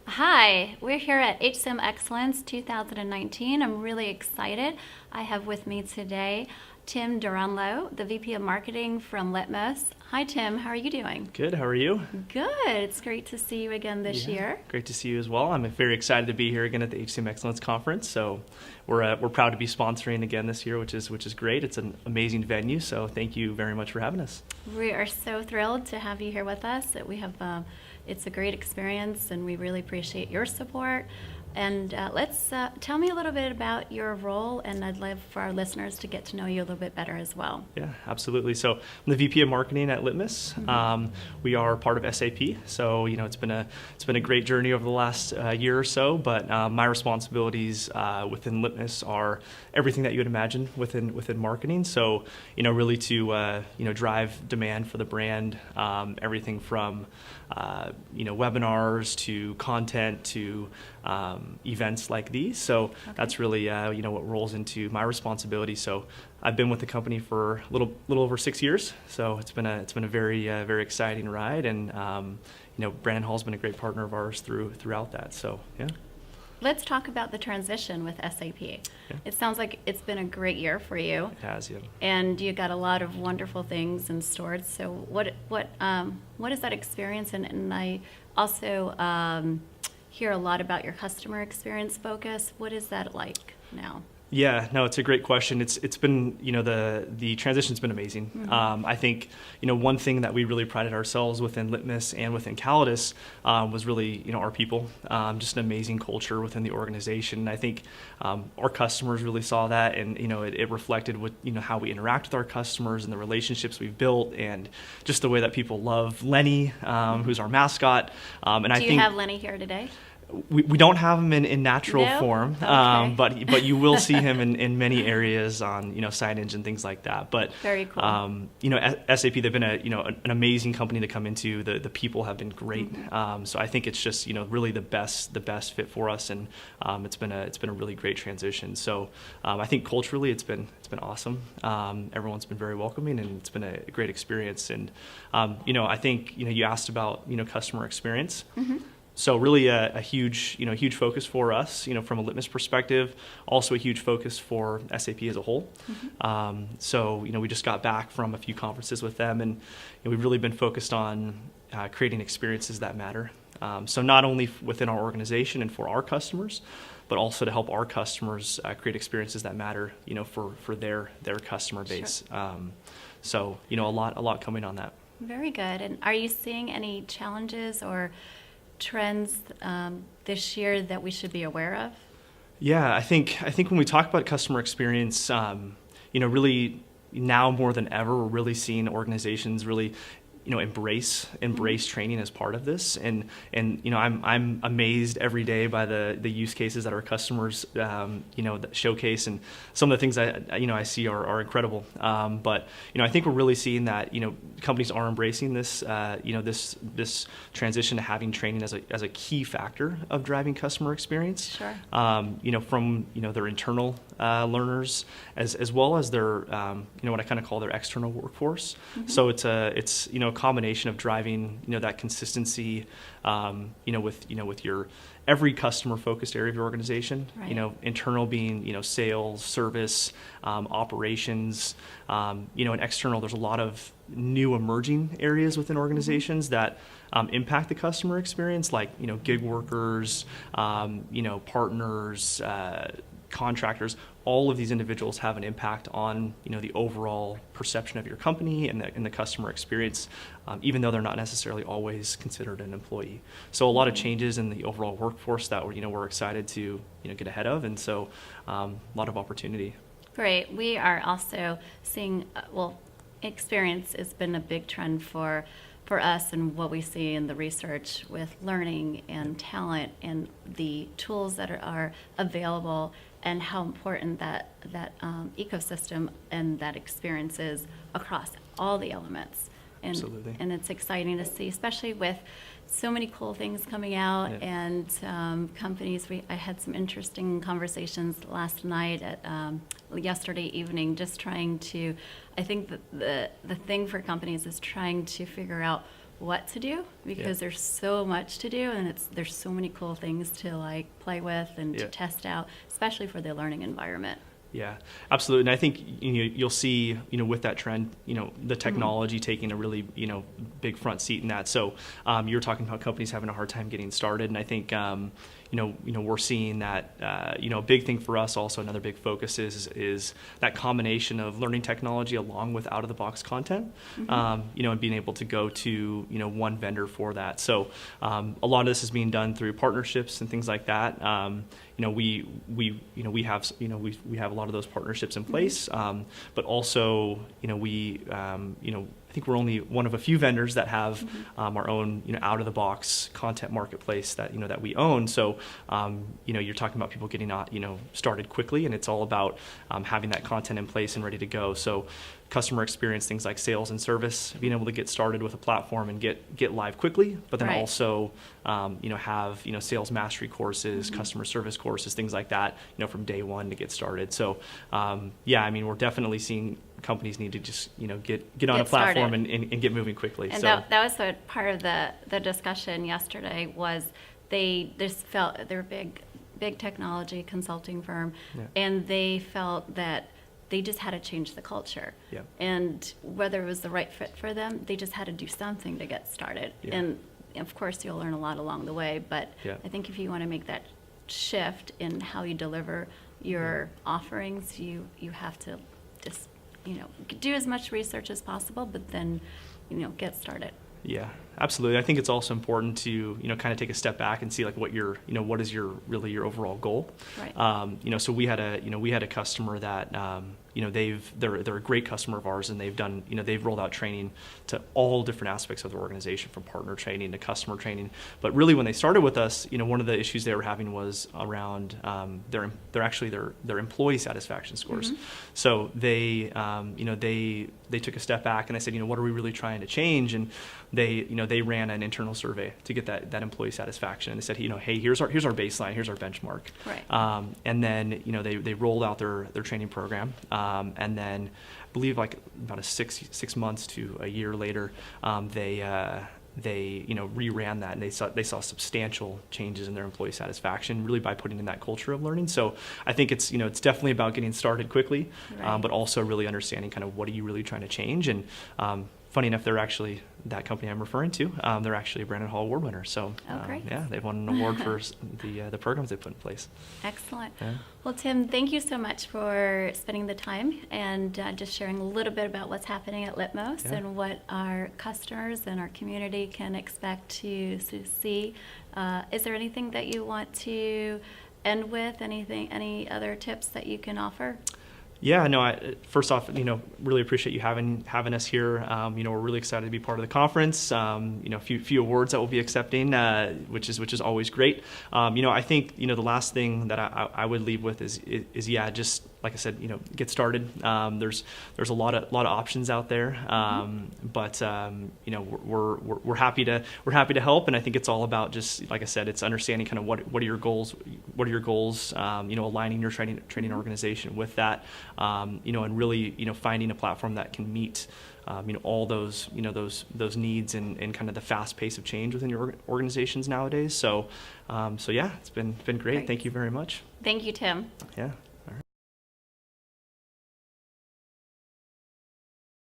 Hi, we're here at HCM Excellence 2019. I'm really excited. I have with me today Tim Duranleau, the VP of Marketing from Litmos. Hi, Tim. How are you doing? Good. How are you? Good. It's great to see you again this year. Great to see you as well. I'm very excited to be here again at the HCM Excellence Conference. So we're proud to be sponsoring again this year, which is great. It's an amazing venue. So thank you very much for having us. We are so thrilled to have you here with us. It's a great experience, and we really appreciate your support. And let's tell me a little bit about your role, and I'd love for our listeners to get to know you a little bit better as well. Yeah, absolutely. So I'm the VP of Marketing at Litmos. Mm-hmm. We are part of SAP. So it's been a great journey over the last year or so. But my responsibilities within Litmos are everything that you would imagine within marketing. So really to drive demand for the brand, everything from webinars to content to events like these. So that's really what rolls into my responsibility. So I've been with the company for a little over 6 years. So it's been a very very exciting ride, and Brandon Hall's been a great partner of ours throughout that. So yeah. Let's talk about the transition with SAP. Yeah. It sounds like it's been a great year for you. It has, yeah. And you got a lot of wonderful things in store. So what is that experience? And I also hear a lot about your customer experience focus. What is that like now? Yeah, no, it's a great question. It's been, the transition's been amazing. Mm-hmm. I think, one thing that we really prided ourselves within Litmos and within Calidus was really, our people, just an amazing culture within the organization. And I think our customers really saw that, and, it reflected with, how we interact with our customers and the relationships we've built, and just the way that people love Lenny, who's our mascot. Do you have Lenny here today? We don't have him in natural form, okay. but you will see him in many areas on signage and things like that. But very cool. SAP, they've been an amazing company to come into. The people have been great. Mm-hmm. So I think it's just really the best fit for us, and it's been a really great transition. So I think culturally it's been awesome. Everyone's been very welcoming, and it's been a great experience. And I think you asked about customer experience. Mm-hmm. So really a huge focus for us, from a Litmos perspective, also a huge focus for SAP as a whole. Mm-hmm. So we just got back from a few conferences with them, and we've really been focused on creating experiences that matter. So not only within our organization and for our customers, but also to help our customers create experiences that matter, for their customer base. Sure. So a lot coming on that. Very good. And are you seeing any challenges or trends this year that we should be aware of? Yeah, I think when we talk about customer experience, really now more than ever, we're really seeing organizations really embrace mm-hmm. training as part of this, and I'm amazed every day by the use cases that our customers that showcase, and some of the things I see are incredible. But I think we're really seeing that companies are embracing this this transition to having training as a key factor of driving customer experience. Sure. From their internal learners as well as their what I kind of call their external workforce. Mm-hmm. So it's a combination of driving that consistency with your every customer focused area of your organization. Right. Internal being sales, service, operations, and external. There's a lot of new emerging areas within organizations that impact the customer experience, like gig workers, partners, contractors. All of these individuals have an impact on the overall perception of your company and the customer experience, even though they're not necessarily always considered an employee. So a lot of changes in the overall workforce that we're excited to get ahead of, and so a lot of opportunity. Great. We are also seeing experience has been a big trend for us, and what we see in the research with learning and talent and the tools that are available, and how important that ecosystem and that experience is across all the elements. And, absolutely. And it's exciting to see, especially with so many cool things coming out. Yeah. And companies. I had some interesting conversations last night yesterday evening, just trying to. I think that the thing for companies is trying to figure out what to do, because there's so much to do, and there's so many cool things to like play with and to test out, especially for the learning environment. Yeah, absolutely. And I think you'll see with that trend, the technology taking a really big front seat in that. So you're talking about companies having a hard time getting started, and I think we're seeing that a big thing for us also, another big focus is that combination of learning technology along with out of the box content, and being able to go to one vendor for that. So a lot of this is being done through partnerships and things like that. We have a lot of those partnerships in place, but also I think we're only one of a few vendors that have our own out of the box content marketplace that we own. So you're talking about people getting started quickly, and it's all about having that content in place and ready to go. So customer experience, things like sales and service, being able to get started with a platform and get live quickly, but then also have sales mastery courses, customer service courses, things like that from day one to get started. So we're definitely seeing companies need to just get on a platform and get moving quickly. And so that was a part of the discussion yesterday. Was they just felt they're a big technology consulting firm, and they felt that they just had to change the culture. Yeah. And whether it was the right fit for them, they just had to do something to get started. Yeah. And of course, you'll learn a lot along the way, but I think if you want to make that shift in how you deliver your offerings, you have to just do as much research as possible, but then get started. Yeah, absolutely. I think it's also important to kind of take a step back and see like what what is your overall goal. Right. So we had a customer that they're a great customer of ours, and they've rolled out training to all different aspects of the organization, from partner training to customer training. But really, when they started with us, one of the issues they were having was around their employee satisfaction scores. So they took a step back and they said, what are we really trying to change? And they ran an internal survey to get that employee satisfaction, and they said, hey, here's our baseline, here's our benchmark. Right. And then they rolled out their training program, and then I believe like about a six months to a year later, they reran that, and they saw substantial changes in their employee satisfaction, really by putting in that culture of learning. So I think it's definitely about getting started quickly, but also really understanding kind of what are you really trying to change. And funny enough, they're actually, that company I'm referring to, they're actually a Brandon Hall Award winner. So they've won an award for the programs they put in place. Excellent. Yeah. Well, Tim, thank you so much for spending the time and just sharing a little bit about what's happening at Litmos and what our customers and our community can expect to see. Is there anything that you want to end with? Any other tips that you can offer? Yeah, no, first off, really appreciate you having us here. We're really excited to be part of the conference. Few awards that we'll be accepting, which is always great. I think, the last thing that I would leave with is just like I said, get started. There's a lot of options out there, but we're happy to help. And I think it's all about, just like I said, it's understanding kind of what are your goals, aligning your training organization with that, and really finding a platform that can meet all those needs and kind of the fast pace of change within your organizations nowadays. So it's been great. Thank you very much. Thank you, Tim. Yeah.